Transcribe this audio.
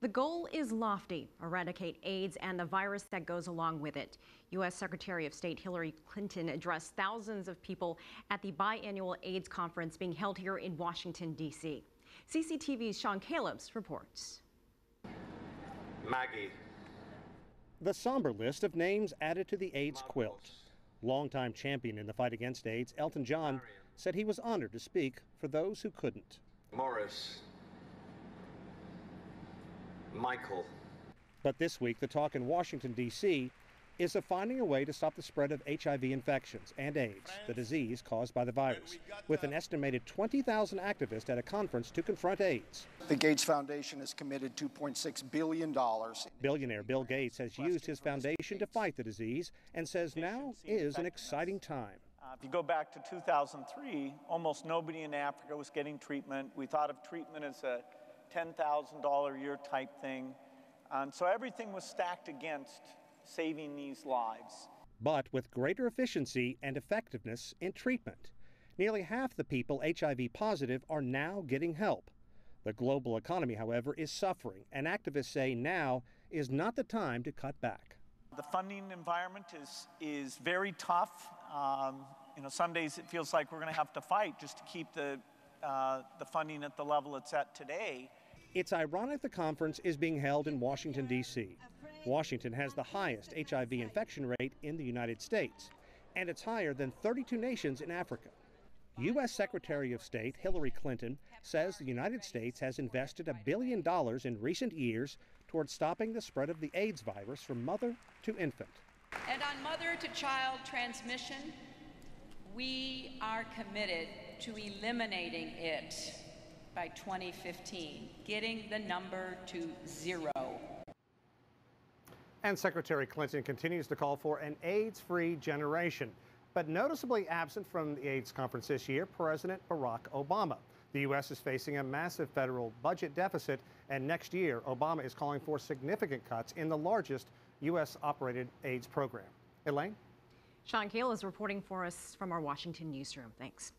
The goal is lofty: eradicate AIDS and the virus that goes along with it. U.S. Secretary of State Hillary Clinton addressed thousands of people at the biannual AIDS conference being held here in Washington, D.C. CCTV's Sean Callebs reports. Maggie. The somber list of names added to the AIDS quilt. Longtime champion in the fight against AIDS, Elton John, said he was honored to speak for those who couldn't. Morris. Michael. But this week, the talk in Washington, D.C. is of finding a way to stop the spread of HIV infections and AIDS, the disease caused by the virus, with an estimated 20,000 activists at a conference to confront AIDS. The Gates Foundation has committed $2.6 billion. Billionaire Bill Gates has used his foundation to fight the disease and says now is an exciting time. If you go back to 2003, almost nobody in Africa was getting treatment. We thought of treatment as a $10,000 a year type thing. And so everything was stacked against saving these lives. But with greater efficiency and effectiveness in treatment. Nearly half the people HIV positive are now getting help. The global economy, however, is suffering, and activists say now is not the time to cut back. The funding environment is very tough. Some days it feels like we're going to have to fight just to keep the funding at the level it's at today. It's ironic the conference is being held in Washington, D.C. Washington has the highest HIV infection rate in the United States, and it's higher than 32 nations in Africa. U.S. Secretary of State Hillary Clinton says the United States has invested $1 billion in recent years towards stopping the spread of the AIDS virus from mother to infant. And on mother-to-child transmission, we are committed to eliminating it by 2015, getting the number to 0. And Secretary Clinton continues to call for an AIDS-free generation. But noticeably absent from the AIDS conference this year, President Barack Obama. The U.S. is facing a massive federal budget deficit, and next year, Obama is calling for significant cuts in the largest U.S.-operated AIDS program. Elaine? Sean Callebs is reporting for us from our Washington newsroom. Thanks.